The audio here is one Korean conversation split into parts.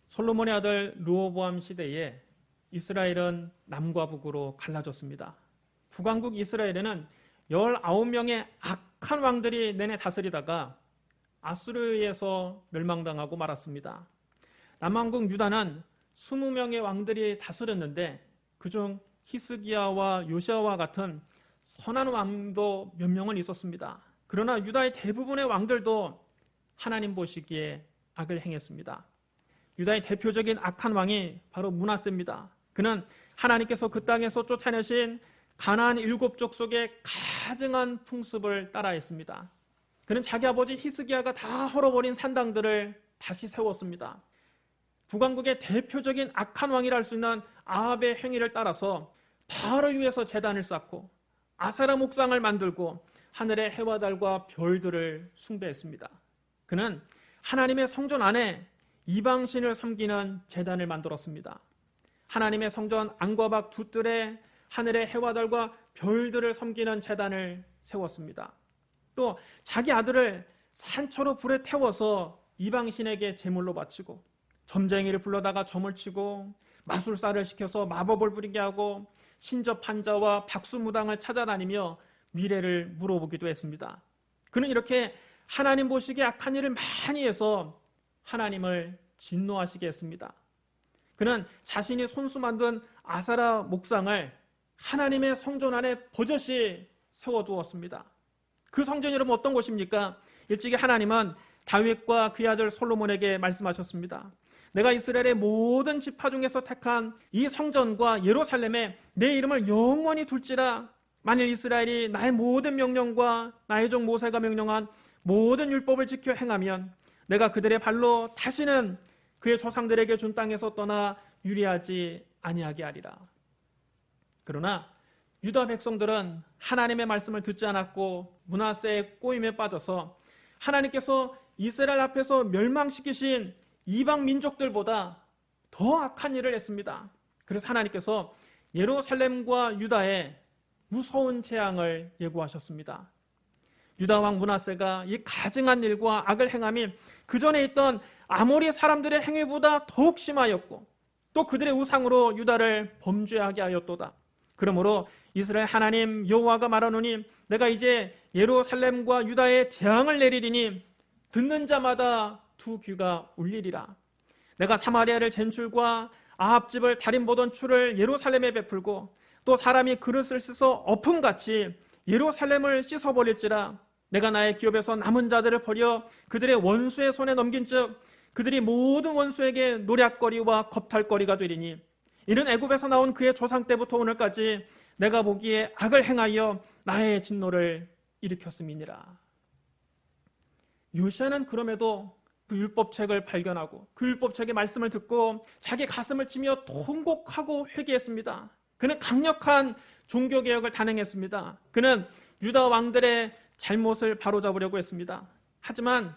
솔로몬의 아들 르호보암 시대에 이스라엘은 남과 북으로 갈라졌습니다. 북왕국 이스라엘에는 19명의 악한 왕들이 내내 다스리다가 아수르에 의해서 멸망당하고 말았습니다. 남왕국 유다는 20명의 왕들이 다스렸는데 그중 히스기야와 요시아와 같은 선한 왕도 몇 명은 있었습니다. 그러나 유다의 대부분의 왕들도 하나님 보시기에 악을 행했습니다. 유다의 대표적인 악한 왕이 바로 므낫세입니다. 그는 하나님께서 그 땅에서 쫓아내신 가나안 7족 속의 가증한 풍습을 따라했습니다. 그는 자기 아버지 히스기야가 다 헐어버린 산당들을 다시 세웠습니다. 북왕국의 대표적인 악한 왕이라 할 수 있는 아합의 행위를 따라서 바알 위에서 제단을 쌓고 아세라 목상을 만들고 하늘의 해와 달과 별들을 숭배했습니다. 그는 하나님의 성전 안에 이방신을 섬기는 제단을 만들었습니다. 하나님의 성전 안과 밖 두 뜰에 하늘의 해와 달과 별들을 섬기는 제단을 세웠습니다. 또 자기 아들을 산초로 불에 태워서 이방신에게 제물로 바치고 점쟁이를 불러다가 점을 치고 마술사를 시켜서 마법을 부리게 하고 신접한자와 박수무당을 찾아다니며 미래를 물어보기도 했습니다. 그는 이렇게 하나님 보시기에 악한 일을 많이 해서 하나님을 진노하시게 했습니다. 그는 자신이 손수 만든 아세라 목상을 하나님의 성전 안에 버젓이 세워두었습니다. 그 성전이 여러분 어떤 곳입니까? 일찍이 하나님은 다윗과 그의 아들 솔로몬에게 말씀하셨습니다. 내가 이스라엘의 모든 지파 중에서 택한 이 성전과 예루살렘에 내 이름을 영원히 둘지라. 만일 이스라엘이 나의 모든 명령과 나의 종 모세가 명령한 모든 율법을 지켜 행하면 내가 그들의 발로 다시는 그의 조상들에게 준 땅에서 떠나 유리하지 아니하게 하리라. 그러나 유다 백성들은 하나님의 말씀을 듣지 않았고 므낫세의 꼬임에 빠져서 하나님께서 이스라엘 앞에서 멸망시키신 이방 민족들보다 더 악한 일을 했습니다. 그래서 하나님께서 예루살렘과 유다에 무서운 재앙을 예고하셨습니다. 유다 왕 므낫세가 이 가증한 일과 악을 행함이 그 전에 있던 아모리 사람들의 행위보다 더욱 심하였고 또 그들의 우상으로 유다를 범죄하게 하였도다. 그러므로 이스라엘 하나님 여호와가 말하노니 내가 이제 예루살렘과 유다에 재앙을 내리리니 듣는 자마다 두 귀가 울리리라. 내가 사마리아를 젠출과 아합집을 달인 보던 추를 예루살렘에 베풀고 또 사람이 그릇을 씻어 엎음같이 예루살렘을 씻어버릴지라. 내가 나의 기업에서 남은 자들을 버려 그들의 원수의 손에 넘긴 즉 그들이 모든 원수에게 노략거리와 겁탈거리가 되리니 이는 애굽에서 나온 그의 조상 때부터 오늘까지 내가 보기에 악을 행하여 나의 진노를 일으켰음이니라. 요시아는 그럼에도 그 율법책을 발견하고 그 율법책의 말씀을 듣고 자기 가슴을 치며 통곡하고 회개했습니다. 그는 강력한 종교개혁을 단행했습니다. 그는 유다 왕들의 잘못을 바로잡으려고 했습니다. 하지만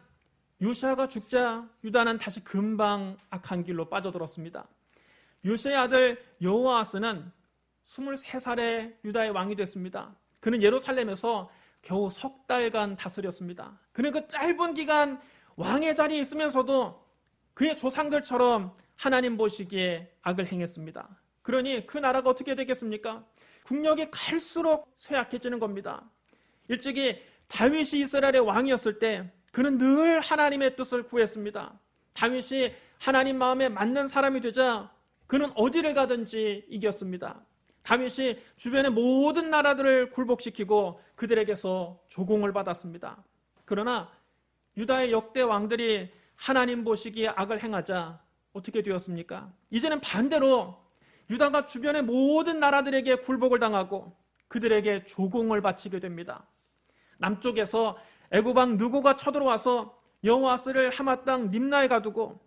요시아가 죽자 유다는 다시 금방 악한 길로 빠져들었습니다. 요시아의 아들 여호아스는 23살에 유다의 왕이 됐습니다. 그는 예루살렘에서 겨우 석 달간 다스렸습니다. 그는 그 짧은 기간 왕의 자리에 있으면서도 그의 조상들처럼 하나님 보시기에 악을 행했습니다. 그러니 그 나라가 어떻게 되겠습니까? 국력이 갈수록 쇠약해지는 겁니다. 일찍이 다윗이 이스라엘의 왕이었을 때 그는 늘 하나님의 뜻을 구했습니다. 다윗이 하나님 마음에 맞는 사람이 되자 그는 어디를 가든지 이겼습니다. 다윗이 주변의 모든 나라들을 굴복시키고 그들에게서 조공을 받았습니다. 그러나 유다의 역대 왕들이 하나님 보시기에 악을 행하자 어떻게 되었습니까? 이제는 반대로 유다가 주변의 모든 나라들에게 굴복을 당하고 그들에게 조공을 바치게 됩니다. 남쪽에서 애굽 왕 느고가 쳐들어와서 여호아스를 하마 땅 림나에 가두고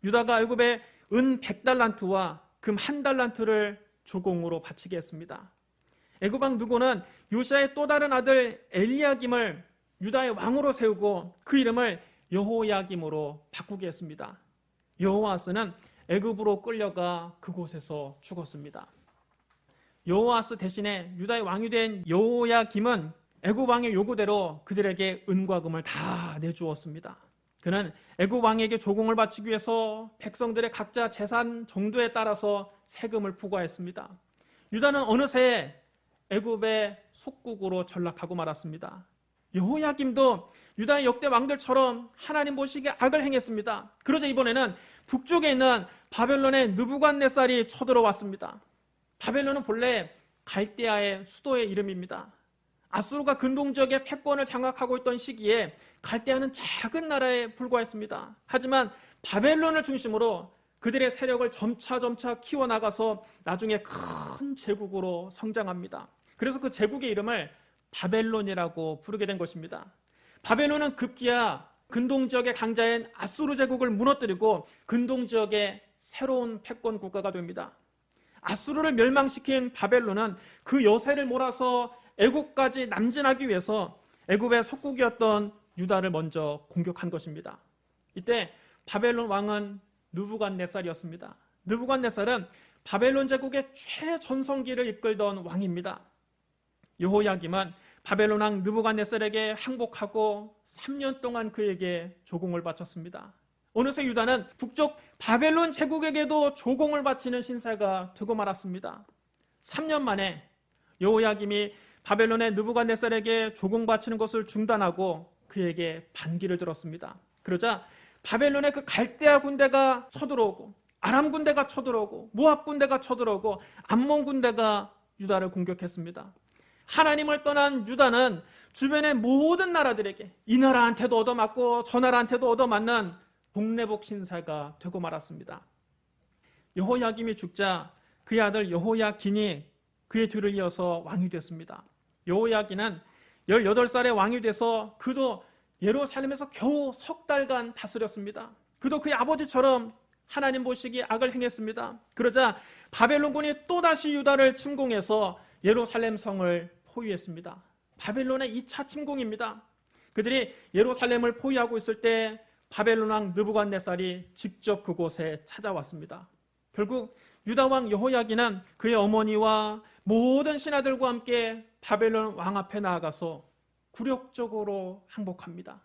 유다가 애굽에 은 100달란트와 금 1달란트를 조공으로 바치게 했습니다. 애굽 왕 느고는 요시아의 또 다른 아들 엘리야김을 유다의 왕으로 세우고 그 이름을 여호야김으로 바꾸게 했습니다. 여호아스는 애굽으로 끌려가 그곳에서 죽었습니다. 여호아스 대신에 유다의 왕이 된 여호야김은 애굽 왕의 요구대로 그들에게 은과 금을 다 내주었습니다. 그는 애굽 왕에게 조공을 바치기 위해서 백성들의 각자 재산 정도에 따라서 세금을 부과했습니다. 유다는 어느새 애굽의 속국으로 전락하고 말았습니다. 여호야김도 유다의 역대 왕들처럼 하나님 보시기에 악을 행했습니다. 그러자 이번에는 북쪽에 있는 바벨론의 느부갓네살이 쳐들어왔습니다. 바벨론은 본래 갈대아의 수도의 이름입니다. 아수르가 근동 지역의 패권을 장악하고 있던 시기에 갈대아는 작은 나라에 불과했습니다. 하지만 바벨론을 중심으로 그들의 세력을 점차 키워나가서 나중에 큰 제국으로 성장합니다. 그래서 그 제국의 이름을 바벨론이라고 부르게 된 것입니다. 바벨론은 급기야 근동 지역의 강자인 아수르 제국을 무너뜨리고 근동 지역의 새로운 패권 국가가 됩니다. 아수르를 멸망시킨 바벨론은 그 여세를 몰아서 애굽까지 남진하기 위해서 애굽의 속국이었던 유다를 먼저 공격한 것입니다. 이때 바벨론 왕은 느부갓네살이었습니다. 느부갓네살은 바벨론 제국의 최전성기를 이끌던 왕입니다. 여호야김은 바벨론 왕 느부갓네살에게 항복하고 3년 동안 그에게 조공을 바쳤습니다. 어느새 유다는 북쪽 바벨론 제국에게도 조공을 바치는 신세가 되고 말았습니다. 3년 만에 여호야김이 바벨론의 느부갓네살에게 조공 바치는 것을 중단하고 그에게 반기를 들었습니다. 그러자 바벨론의 그 갈대아 군대가 쳐들어오고 아람 군대가 쳐들어오고 모압 군대가 쳐들어오고 암몬 군대가 유다를 공격했습니다. 하나님을 떠난 유다는 주변의 모든 나라들에게 이 나라한테도 얻어맞고 저 나라한테도 얻어맞는 복내복 신사가 되고 말았습니다. 여호야김이 죽자 그의 아들 여호야긴이 그의 뒤를 이어서 왕이 됐습니다. 여호야긴은 18살에 왕이 돼서 그도 예루살렘에서 겨우 석 달간 다스렸습니다. 그도 그의 아버지처럼 하나님 보시기에 악을 행했습니다. 그러자 바벨론군이 또다시 유다를 침공해서 예루살렘 성을 포위했습니다. 바벨론의 2차 침공입니다. 그들이 예루살렘을 포위하고 있을 때 바벨론 왕 느부갓네살이 직접 그곳에 찾아왔습니다. 결국 유다 왕 여호야긴은 그의 어머니와 모든 신하들과 함께 바벨론 왕 앞에 나아가서 굴욕적으로 항복합니다.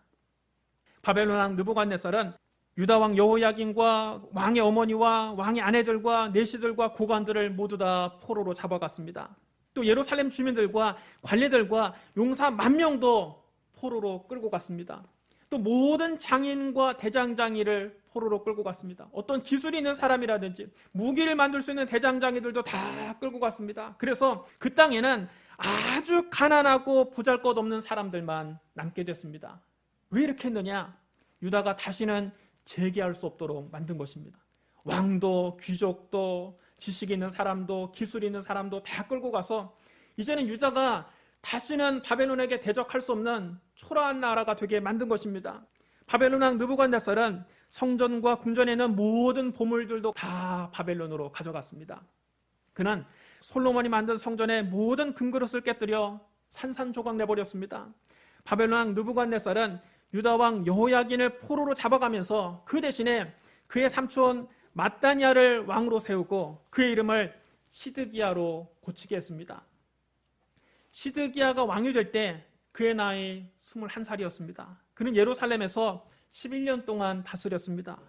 바벨론 왕 느부갓네살은 유다 왕 여호야긴과 왕의 어머니와 왕의 아내들과 내시들과 고관들을 모두 다 포로로 잡아갔습니다. 또 예루살렘 주민들과 관리들과 용사 10,000명도 포로로 끌고 갔습니다. 또 모든 장인과 대장장이를 포로로 끌고 갔습니다. 어떤 기술이 있는 사람이라든지 무기를 만들 수 있는 대장장이들도 다 끌고 갔습니다. 그래서 그 땅에는 아주 가난하고 보잘것없는 사람들만 남게 됐습니다. 왜 이렇게 했느냐? 유다가 다시는 재기할 수 없도록 만든 것입니다. 왕도 귀족도 지식이 있는 사람도 기술이 있는 사람도 다 끌고 가서 이제는 유다가 다시는 바벨론에게 대적할 수 없는 초라한 나라가 되게 만든 것입니다. 바벨론 왕 느부갓네살은 성전과 궁전에 있는 모든 보물들도 다 바벨론으로 가져갔습니다. 그는 솔로몬이 만든 성전의 모든 금그릇을 깨뜨려 산산조각 내버렸습니다. 바벨론 왕 느부갓네살은 유다 왕 여호야긴을 포로로 잡아가면서 그 대신에 그의 삼촌 마따니아를 왕으로 세우고 그의 이름을 시드기야로 고치게 했습니다. 시드기야가 왕이 될 때 그의 나이 21살이었습니다. 그는 예루살렘에서 11년 동안 다스렸습니다.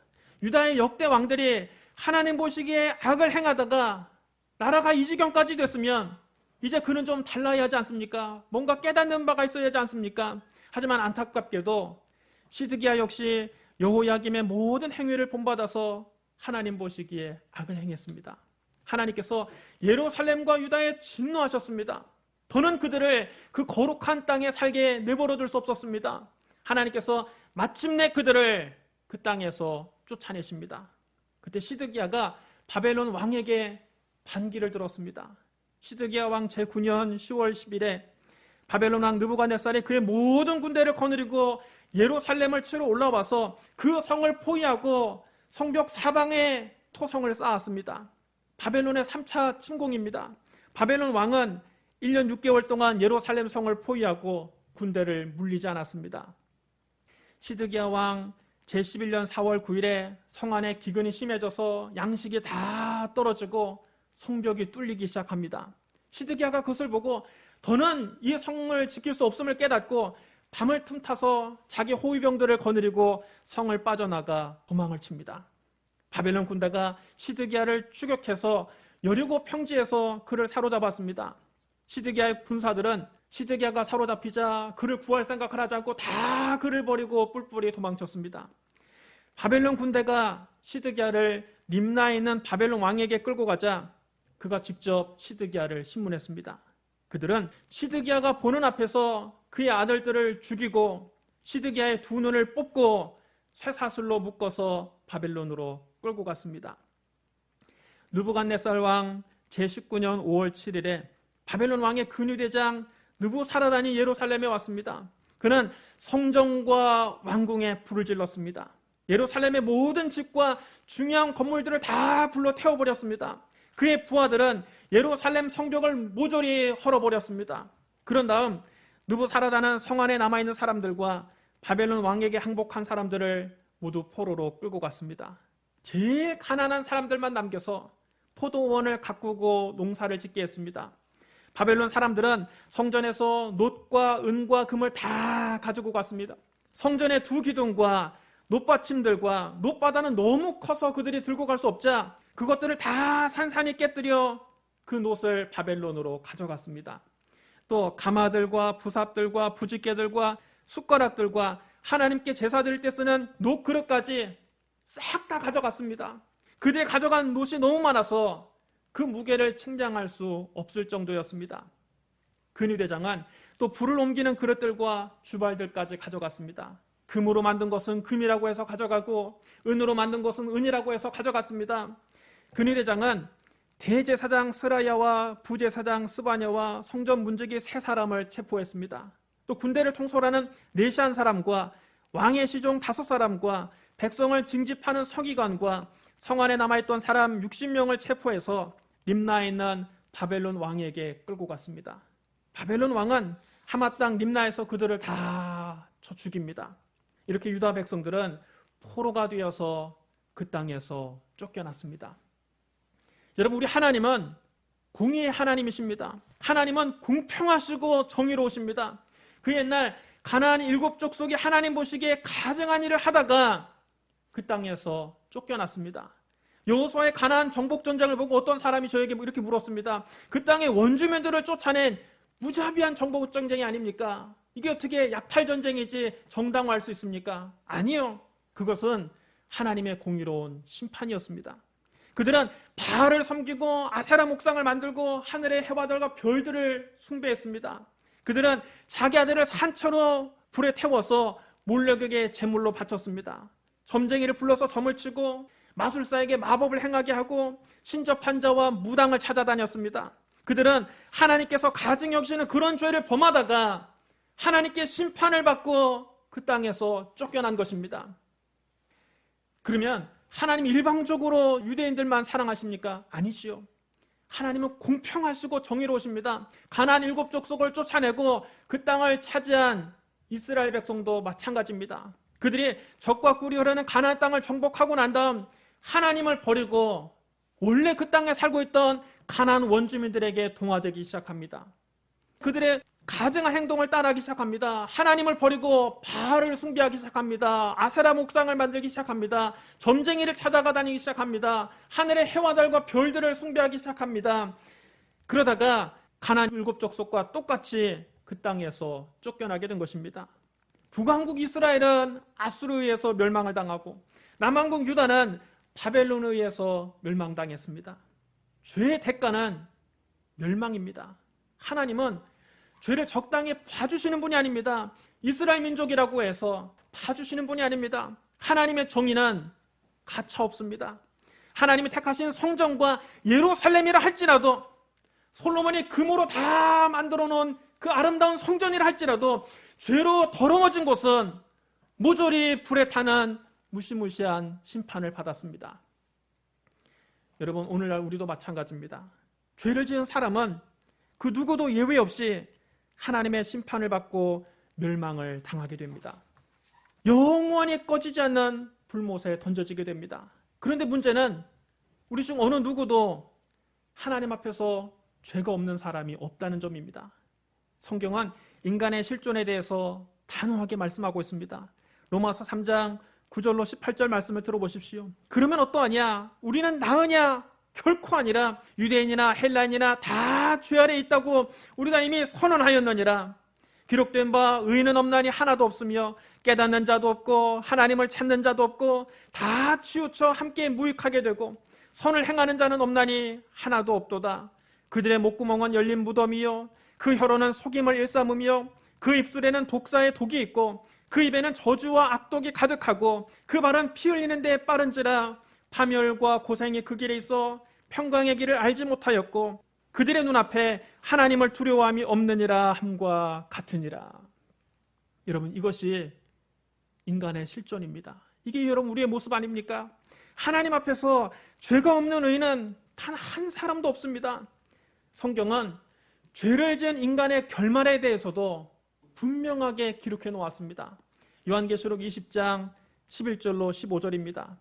유다의 역대 왕들이 하나님 보시기에 악을 행하다가 나라가 이 지경까지 됐으면 이제 그는 좀 달라야 하지 않습니까? 뭔가 깨닫는 바가 있어야 하지 않습니까? 하지만 안타깝게도 시드기야 역시 여호야김의 모든 행위를 본받아서 하나님 보시기에 악을 행했습니다. 하나님께서 예루살렘과 유다에 진노하셨습니다. 더는 그들을 그 거룩한 땅에 살게 내버려둘 수 없었습니다. 하나님께서 마침내 그들을 그 땅에서 쫓아내십니다. 그때 시드기야가 바벨론 왕에게 반기를 들었습니다. 시드기야 왕 제9년 10월 10일에 바벨론 왕 느부갓네살이 그의 모든 군대를 거느리고 예루살렘을 치러 올라와서 그 성을 포위하고 성벽 사방에 토성을 쌓았습니다. 바벨론의 3차 침공입니다. 바벨론 왕은 1년 6개월 동안 예루살렘 성을 포위하고 군대를 물리지 않았습니다. 시드기야 왕 제11년 4월 9일에 성 안에 기근이 심해져서 양식이 다 떨어지고 성벽이 뚫리기 시작합니다. 시드기야가 그것을 보고 더는 이 성을 지킬 수 없음을 깨닫고 밤을 틈타서 자기 호위병들을 거느리고 성을 빠져나가 도망을 칩니다. 바벨론 군대가 시드기야를 추격해서 여리고 평지에서 그를 사로잡았습니다. 시드기야의 군사들은 시드기야가 사로잡히자 그를 구할 생각을 하지 않고 다 그를 버리고 뿔뿔이 도망쳤습니다. 바벨론 군대가 시드기야를 림나에 있는 바벨론 왕에게 끌고 가자 그가 직접 시드기야를 신문했습니다. 그들은 시드기야가 보는 앞에서 그의 아들들을 죽이고 시드기야의 두 눈을 뽑고 쇠사슬로 묶어서 바벨론으로 끌고 갔습니다. 느부갓네살 왕 제19년 5월 7일에 바벨론 왕의 근위대장 느부사라단이 예루살렘에 왔습니다. 그는 성전과 왕궁에 불을 질렀습니다. 예루살렘의 모든 집과 중요한 건물들을 다 불러 태워버렸습니다. 그의 부하들은 예루살렘 성벽을 모조리 헐어버렸습니다. 그런 다음 느부사라단은 성 안에 남아있는 사람들과 바벨론 왕에게 항복한 사람들을 모두 포로로 끌고 갔습니다. 제일 가난한 사람들만 남겨서 포도원을 가꾸고 농사를 짓게 했습니다. 바벨론 사람들은 성전에서 놋과 은과 금을 다 가지고 갔습니다. 성전의 두 기둥과 놋받침들과 놋바다는 너무 커서 그들이 들고 갈 수 없자 그것들을 다 산산이 깨뜨려 그 놋을 바벨론으로 가져갔습니다. 또 가마들과 부삽들과 부집개들과 숟가락들과 하나님께 제사 드릴 때 쓰는 놋 그릇까지 싹 다 가져갔습니다. 그들이 가져간 놋이 너무 많아서 그 무게를 측량할 수 없을 정도였습니다. 근위대장은 또 불을 옮기는 그릇들과 주발들까지 가져갔습니다. 금으로 만든 것은 금이라고 해서 가져가고 은으로 만든 것은 은이라고 해서 가져갔습니다. 근위대장은 대제사장 스라야와 부제사장 스바냐와 성전 문지기 3사람을 체포했습니다. 또 군대를 통솔하는 네시안 사람과 왕의 시종 5사람과 백성을 징집하는 서기관과 성 안에 남아있던 사람 60명을 체포해서 림나에 있는 바벨론 왕에게 끌고 갔습니다. 바벨론 왕은 하마 땅 림나에서 그들을 다 쳐 죽입니다. 이렇게 유다 백성들은 포로가 되어서 그 땅에서 쫓겨났습니다. 여러분, 우리 하나님은 공의의 하나님이십니다. 하나님은 공평하시고 정의로우십니다. 그 옛날 가나안 7족속이 하나님 보시기에 가증한 일을 하다가 그 땅에서 쫓겨났습니다. 여호수아의 가나안 정복 전쟁을 보고 어떤 사람이 저에게 이렇게 물었습니다. 그 땅의 원주민들을 쫓아낸 무자비한 정복 전쟁이 아닙니까? 이게 어떻게 약탈 전쟁이지 정당화할 수 있습니까? 아니요. 그것은 하나님의 공의로운 심판이었습니다. 그들은 바알을 섬기고 아세라 목상을 만들고 하늘의 해와들과 별들을 숭배했습니다. 그들은 자기 아들을 산처로 불에 태워서 몰렉에게 제물로 바쳤습니다. 점쟁이를 불러서 점을 치고 마술사에게 마법을 행하게 하고 신접한 자와 무당을 찾아다녔습니다. 그들은 하나님께서 가증 여기시는 그런 죄를 범하다가 하나님께 심판을 받고 그 땅에서 쫓겨난 것입니다. 그러면 하나님 일방적으로 유대인들만 사랑하십니까? 아니지요. 하나님은 공평하시고 정의로우십니다. 가나안 7족속을 쫓아내고 그 땅을 차지한 이스라엘 백성도 마찬가지입니다. 그들이 적과 꿀이 흐르는 가나안 땅을 정복하고 난 다음 하나님을 버리고 원래 그 땅에 살고 있던 가나안 원주민들에게 동화되기 시작합니다. 그들의 가증한 행동을 따라하기 시작합니다. 하나님을 버리고 바알을 숭배하기 시작합니다. 아세라 목상을 만들기 시작합니다. 점쟁이를 찾아가 다니기 시작합니다. 하늘의 해와달과 별들을 숭배하기 시작합니다. 그러다가 가나안 7족속과 똑같이 그 땅에서 쫓겨나게 된 것입니다. 북왕국 이스라엘은 아수르에 의해서 멸망을 당하고 남왕국 유다는 바벨론에 의해서 멸망당했습니다. 죄의 대가는 멸망입니다. 하나님은 죄를 적당히 봐주시는 분이 아닙니다. 이스라엘 민족이라고 해서 봐주시는 분이 아닙니다. 하나님의 정의는 가차 없습니다. 하나님이 택하신 성전과 예루살렘이라 할지라도 솔로몬이 금으로 다 만들어 놓은 그 아름다운 성전이라 할지라도 죄로 더러워진 곳은 모조리 불에 타는 무시무시한 심판을 받았습니다. 여러분, 오늘날 우리도 마찬가지입니다. 죄를 지은 사람은 그 누구도 예외 없이 하나님의 심판을 받고 멸망을 당하게 됩니다. 영원히 꺼지지 않는 불못에 던져지게 됩니다. 그런데 문제는 우리 중 어느 누구도 하나님 앞에서 죄가 없는 사람이 없다는 점입니다. 성경은 인간의 실존에 대해서 단호하게 말씀하고 있습니다. 로마서 3장 9절로 18절 말씀을 들어보십시오. 그러면 어떠하냐? 우리는 나으냐? 결코 아니라 유대인이나 헬라인이나 다 죄 아래 있다고 우리가 이미 선언하였느니라. 기록된 바 의인은 없나니 하나도 없으며 깨닫는 자도 없고 하나님을 찾는 자도 없고 다 치우쳐 함께 무익하게 되고 선을 행하는 자는 없나니 하나도 없도다. 그들의 목구멍은 열린 무덤이요 그 혀로는 속임을 일삼으며 그 입술에는 독사의 독이 있고 그 입에는 저주와 악독이 가득하고 그 발은 피 흘리는 데 빠른지라. 파멸과 고생이 그 길에 있어 평강의 길을 알지 못하였고 그들의 눈앞에 하나님을 두려워함이 없느니라 함과 같으니라. 여러분, 이것이 인간의 실존입니다. 이게 여러분 우리의 모습 아닙니까? 하나님 앞에서 죄가 없는 의인은 단 한 사람도 없습니다. 성경은 죄를 지은 인간의 결말에 대해서도 분명하게 기록해 놓았습니다. 요한계시록 20장 11절로 15절입니다.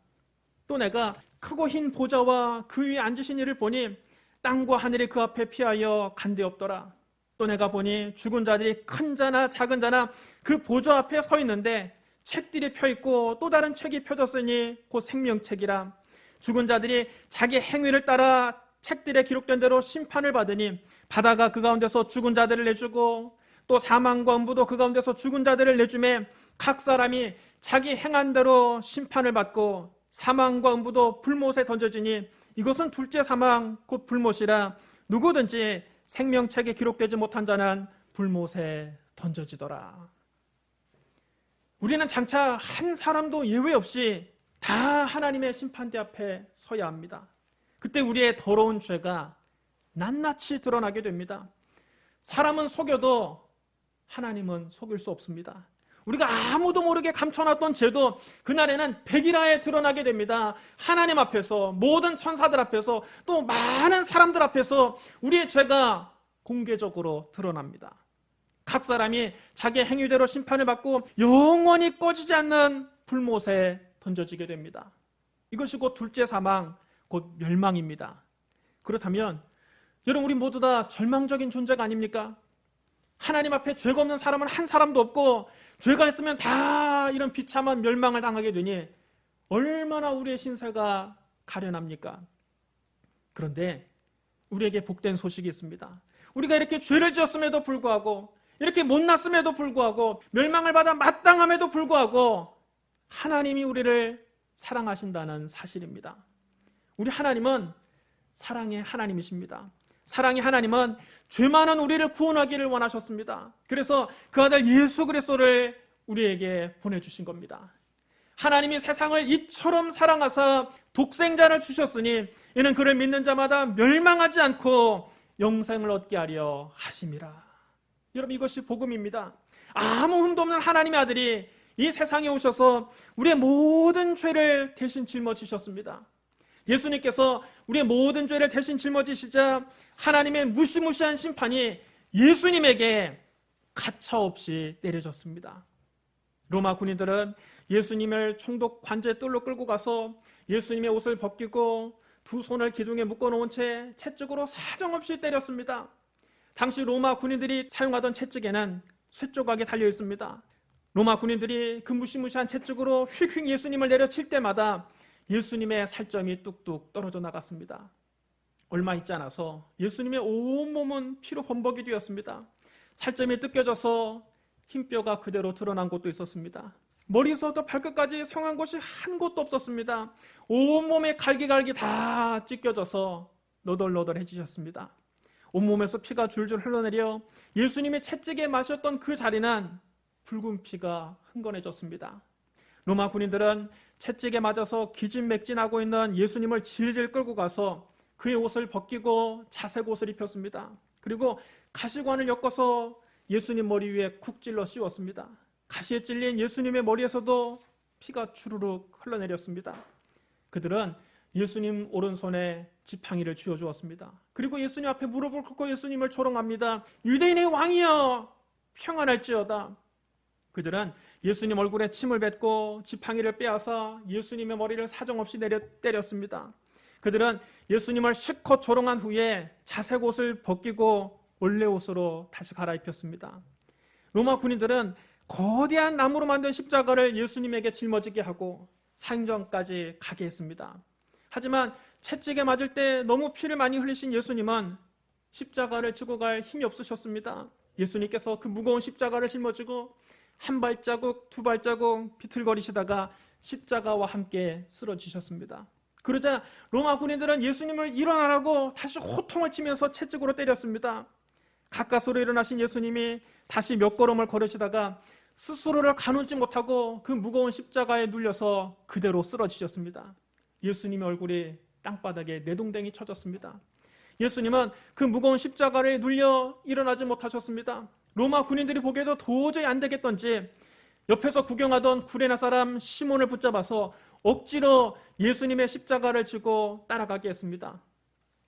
또 내가 크고 흰 보좌와 그 위에 앉으신 이를 보니 땅과 하늘이 그 앞에 피하여 간데없더라. 또 내가 보니 죽은 자들이 큰 자나 작은 자나 그 보좌 앞에 서 있는데 책들이 펴있고 또 다른 책이 펴졌으니 곧 생명책이라. 죽은 자들이 자기 행위를 따라 책들에 기록된 대로 심판을 받으니 바다가 그 가운데서 죽은 자들을 내주고 또 사망과 음부도 그 가운데서 죽은 자들을 내주매 각 사람이 자기 행한 대로 심판을 받고 사망과 음부도 불못에 던져지니 이것은 둘째 사망 곧 불못이라. 누구든지 생명책에 기록되지 못한 자는 불못에 던져지더라. 우리는 장차 한 사람도 예외 없이 다 하나님의 심판대 앞에 서야 합니다. 그때 우리의 더러운 죄가 낱낱이 드러나게 됩니다. 사람은 속여도 하나님은 속일 수 없습니다. 우리가 아무도 모르게 감춰놨던 죄도 그날에는 백일하에 드러나게 됩니다. 하나님 앞에서, 모든 천사들 앞에서, 또 많은 사람들 앞에서 우리의 죄가 공개적으로 드러납니다. 각 사람이 자기 행위대로 심판을 받고 영원히 꺼지지 않는 불못에 던져지게 됩니다. 이것이 곧 둘째 사망, 곧 멸망입니다. 그렇다면 여러분, 우리 모두 다 절망적인 존재가 아닙니까? 하나님 앞에 죄가 없는 사람은 한 사람도 없고 죄가 있으면 다 이런 비참한 멸망을 당하게 되니 얼마나 우리의 신세가 가련합니까? 그런데 우리에게 복된 소식이 있습니다. 우리가 이렇게 죄를 지었음에도 불구하고, 이렇게 못났음에도 불구하고, 멸망을 받아 마땅함에도 불구하고 하나님이 우리를 사랑하신다는 사실입니다. 우리 하나님은 사랑의 하나님이십니다. 사랑의 하나님은 죄 많은 우리를 구원하기를 원하셨습니다. 그래서 그 아들 예수 그리스도를 우리에게 보내주신 겁니다. 하나님이 세상을 이처럼 사랑하사 독생자를 주셨으니 이는 그를 믿는 자마다 멸망하지 않고 영생을 얻게 하려 하심이라. 여러분, 이것이 복음입니다. 아무 흠도 없는 하나님의 아들이 이 세상에 오셔서 우리의 모든 죄를 대신 짊어지셨습니다. 예수님께서 우리의 모든 죄를 대신 짊어지시자 하나님의 무시무시한 심판이 예수님에게 가차없이 내려졌습니다. 로마 군인들은 예수님을 총독 관제 뜰로 끌고 가서 예수님의 옷을 벗기고 두 손을 기둥에 묶어놓은 채 채찍으로 사정없이 때렸습니다. 당시 로마 군인들이 사용하던 채찍에는 쇠조각이 달려 있습니다. 로마 군인들이 그 무시무시한 채찍으로 휙휙 예수님을 내려칠 때마다 예수님의 살점이 뚝뚝 떨어져 나갔습니다. 얼마 있지 않아서 예수님의 온몸은 피로 범벅이 되었습니다. 살점이 뜯겨져서 흰뼈가 그대로 드러난 곳도 있었습니다. 머리에서부터 발끝까지 상한 곳이 한 곳도 없었습니다. 온몸에 갈기갈기 다 찢겨져서 너덜너덜해지셨습니다. 온몸에서 피가 줄줄 흘러내려 예수님이 채찍에 마셨던 그 자리는 붉은 피가 흥건해졌습니다. 로마 군인들은 채찍에 맞아서 기진맥진하고 있는 예수님을 질질 끌고 가서 그의 옷을 벗기고 자색 옷을 입혔습니다. 그리고 가시관을 엮어서 예수님 머리 위에 쿡 찔러 씌웠습니다. 가시에 찔린 예수님의 머리에서도 피가 주르륵 흘러내렸습니다. 그들은 예수님 오른손에 지팡이를 쥐어주었습니다. 그리고 예수님 앞에 무릎을 꿇고 예수님을 조롱합니다. 유대인의 왕이여, 평안할지어다. 그들은 예수님 얼굴에 침을 뱉고 지팡이를 빼앗아 예수님의 머리를 사정없이 때렸습니다. 그들은 예수님을 실컷 조롱한 후에 자색 옷을 벗기고 원래 옷으로 다시 갈아입혔습니다. 로마 군인들은 거대한 나무로 만든 십자가를 예수님에게 짊어지게 하고 사형전까지 가게 했습니다. 하지만 채찍에 맞을 때 너무 피를 많이 흘리신 예수님은 십자가를 지고 갈 힘이 없으셨습니다. 예수님께서 그 무거운 십자가를 짊어지고 한 발자국, 두 발자국 비틀거리시다가 십자가와 함께 쓰러지셨습니다. 그러자 로마 군인들은 예수님을 일어나라고 다시 호통을 치면서 채찍으로 때렸습니다. 가까스로 일어나신 예수님이 다시 몇 걸음을 걸으시다가 스스로를 가누지 못하고 그 무거운 십자가에 눌려서 그대로 쓰러지셨습니다. 예수님의 얼굴이 땅바닥에 내동댕이 쳐졌습니다. 예수님은 그 무거운 십자가를 눌려 일어나지 못하셨습니다. 로마 군인들이 보기에도 도저히 안 되겠던지 옆에서 구경하던 구레네 사람 시몬을 붙잡아서 억지로 예수님의 십자가를 지고 따라가게 했습니다.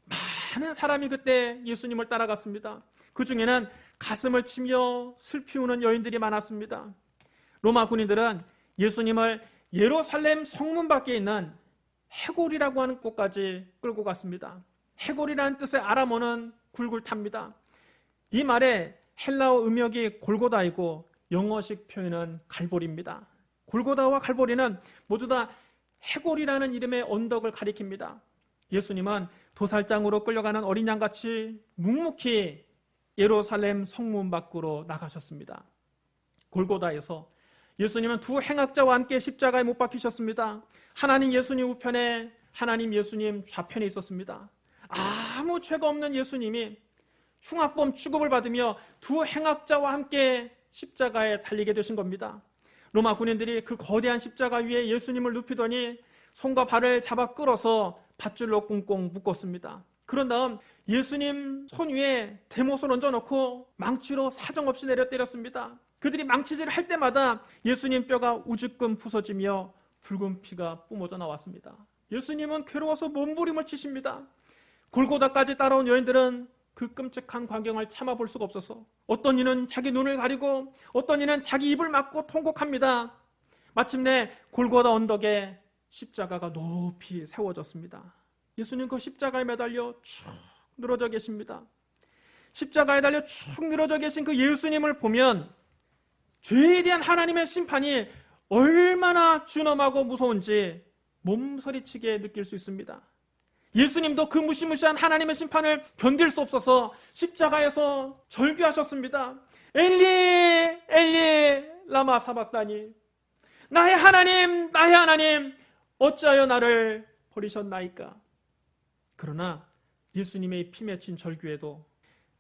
많은 사람이 그때 예수님을 따라갔습니다. 그 중에는 가슴을 치며 슬피 우는 여인들이 많았습니다. 로마 군인들은 예수님을 예루살렘 성문 밖에 있는 헤골이라고 하는 곳까지 끌고 갔습니다. 헤골이라는 뜻의 아람어는 굴굴탑니다. 이 말에 헬라어 음역이 골고다이고 영어식 표현은 갈보리입니다. 골고다와 갈보리는 모두 다 헤골이라는 이름의 언덕을 가리킵니다. 예수님은 도살장으로 끌려가는 어린 양같이 묵묵히 예루살렘 성문 밖으로 나가셨습니다. 골고다에서 예수님은 두 행악자와 함께 십자가에 못 박히셨습니다. 하나님 예수님 우편에, 하나님 예수님 좌편에 있었습니다. 아무 죄가 없는 예수님이 흉악범 취급을 받으며 두 행악자와 함께 십자가에 달리게 되신 겁니다. 로마 군인들이 그 거대한 십자가 위에 예수님을 눕히더니 손과 발을 잡아 끌어서 밧줄로 꽁꽁 묶었습니다. 그런 다음 예수님 손 위에 대못을 얹어놓고 망치로 사정없이 내려 때렸습니다. 그들이 망치질을 할 때마다 예수님 뼈가 우즈끔 부서지며 붉은 피가 뿜어져 나왔습니다. 예수님은 괴로워서 몸부림을 치십니다. 골고다까지 따라온 여인들은 그 끔찍한 광경을 참아볼 수가 없어서 어떤 이는 자기 눈을 가리고 어떤 이는 자기 입을 막고 통곡합니다. 마침내 골고다 언덕에 십자가가 높이 세워졌습니다. 예수님 그 십자가에 매달려 축 늘어져 계십니다. 십자가에 달려 축 늘어져 계신 그 예수님을 보면 죄에 대한 하나님의 심판이 얼마나 준엄하고 무서운지 몸서리치게 느낄 수 있습니다. 예수님도 그 무시무시한 하나님의 심판을 견딜 수 없어서 십자가에서 절규하셨습니다. 엘리 엘리 라마 사박다니, 나의 하나님 어찌하여 나를 버리셨나이까. 그러나 예수님의 피 맺힌 절규에도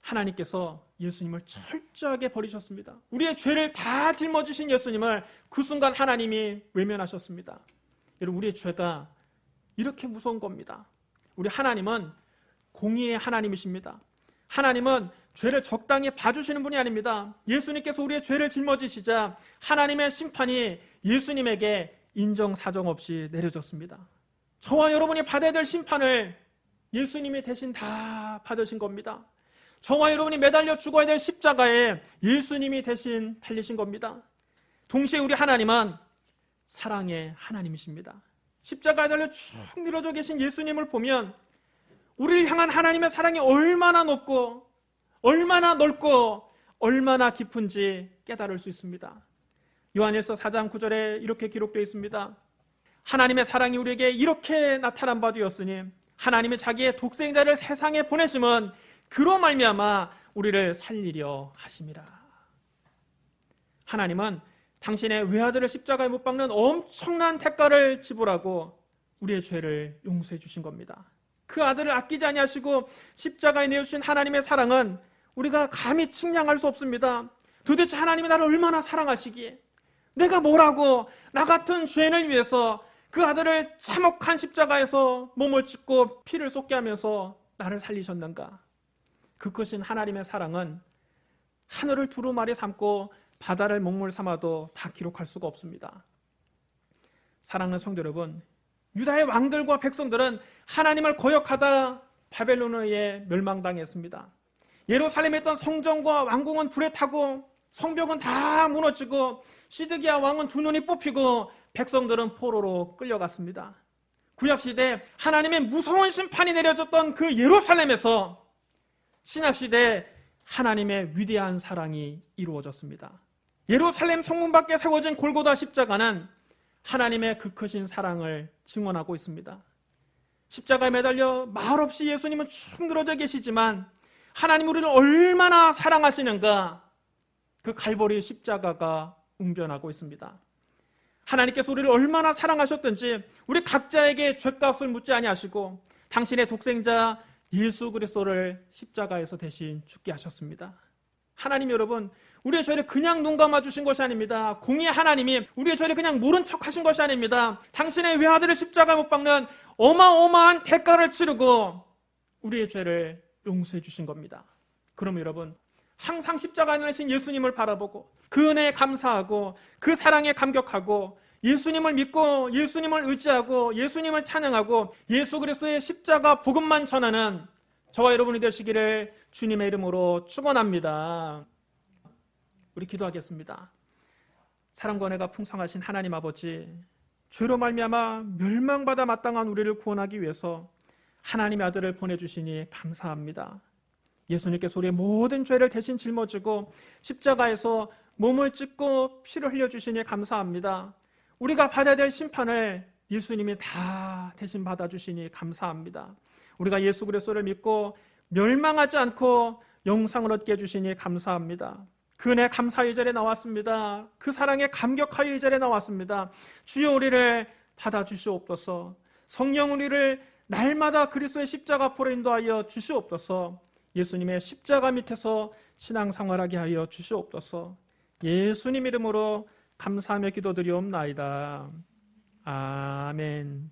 하나님께서 예수님을 철저하게 버리셨습니다. 우리의 죄를 다 짊어지신 예수님을 그 순간 하나님이 외면하셨습니다. 여러분, 우리의 죄가 이렇게 무서운 겁니다. 우리 하나님은 공의의 하나님이십니다. 하나님은 죄를 적당히 봐주시는 분이 아닙니다. 예수님께서 우리의 죄를 짊어지시자 하나님의 심판이 예수님에게 인정사정 없이 내려졌습니다. 저와 여러분이 받아야 될 심판을 예수님이 대신 다 받으신 겁니다. 저와 여러분이 매달려 죽어야 될 십자가에 예수님이 대신 달리신 겁니다. 동시에 우리 하나님은 사랑의 하나님이십니다. 십자가에 달려 쭉 늘어져 계신 예수님을 보면 우리를 향한 하나님의 사랑이 얼마나 높고 얼마나 넓고 얼마나 깊은지 깨달을 수 있습니다. 요한일서 4장 9절에 이렇게 기록되어 있습니다. 하나님의 사랑이 우리에게 이렇게 나타난 바 되었으니 하나님이 자기의 독생자를 세상에 보내심은 그로 말미암아 우리를 살리려 하심이라. 하나님은 당신의 외아들을 십자가에 못 박는 엄청난 대가를 지불하고 우리의 죄를 용서해 주신 겁니다. 그 아들을 아끼지 아니하시고 십자가에 내어주신 하나님의 사랑은 우리가 감히 측량할 수 없습니다. 도대체 하나님이 나를 얼마나 사랑하시기에 내가 뭐라고 나 같은 죄인을 위해서 그 아들을 참혹한 십자가에서 몸을 찢고 피를 쏟게 하면서 나를 살리셨는가. 그 크신 하나님의 사랑은 하늘을 두루마리 삼고 바다를 먹물 삼아도 다 기록할 수가 없습니다. 사랑하는 성도 여러분, 유다의 왕들과 백성들은 하나님을 거역하다 바벨론에 의해 멸망당했습니다. 예루살렘에 있던 성전과 왕궁은 불에 타고 성벽은 다 무너지고 시드기야 왕은 두 눈이 뽑히고 백성들은 포로로 끌려갔습니다. 구약시대 하나님의 무서운 심판이 내려졌던 그 예루살렘에서 신약시대 하나님의 위대한 사랑이 이루어졌습니다. 예루살렘 성문 밖에 세워진 골고다 십자가는 하나님의 그 크신 사랑을 증언하고 있습니다. 십자가에 매달려 말없이 예수님은 축 늘어져 계시지만 하나님 우리를 얼마나 사랑하시는가, 그 갈보리 십자가가 웅변하고 있습니다. 하나님께서 우리를 얼마나 사랑하셨든지 우리 각자에게 죗값을 묻지 아니하시고 당신의 독생자 예수 그리스도를 십자가에서 대신 죽게 하셨습니다. 하나님 여러분, 우리의 죄를 그냥 눈 감아주신 것이 아닙니다. 공의의 하나님이 우리의 죄를 그냥 모른 척 하신 것이 아닙니다. 당신의 외아들을 십자가에 못 박는 어마어마한 대가를 치르고 우리의 죄를 용서해 주신 겁니다. 그럼 여러분, 항상 십자가에 내신 예수님을 바라보고 그 은혜에 감사하고 그 사랑에 감격하고 예수님을 믿고 예수님을 의지하고 예수님을 찬양하고 예수 그리스도의 십자가 복음만 전하는 저와 여러분이 되시기를 주님의 이름으로 축원합니다. 우리 기도하겠습니다. 사랑과 은혜가 풍성하신 하나님 아버지, 죄로 말미암아 멸망받아 마땅한 우리를 구원하기 위해서 하나님의 아들을 보내주시니 감사합니다. 예수님께서 우리의 모든 죄를 대신 짊어지고 십자가에서 몸을 찢고 피를 흘려주시니 감사합니다. 우리가 받아야 될 심판을 예수님이 다 대신 받아주시니 감사합니다. 우리가 예수 그리스도를 믿고 멸망하지 않고 영생을 얻게 해주시니 감사합니다. 그 은혜 감사의 절에 나왔습니다. 그 사랑에 감격하여 이 절에 나왔습니다. 주여 우리를 받아주시옵소서. 성령 우리를 날마다 그리스도의 십자가 앞으로 인도하여 주시옵소서. 예수님의 십자가 밑에서 신앙생활하게 하여 주시옵소서. 예수님 이름으로 감사하며 기도드리옵나이다. 아멘.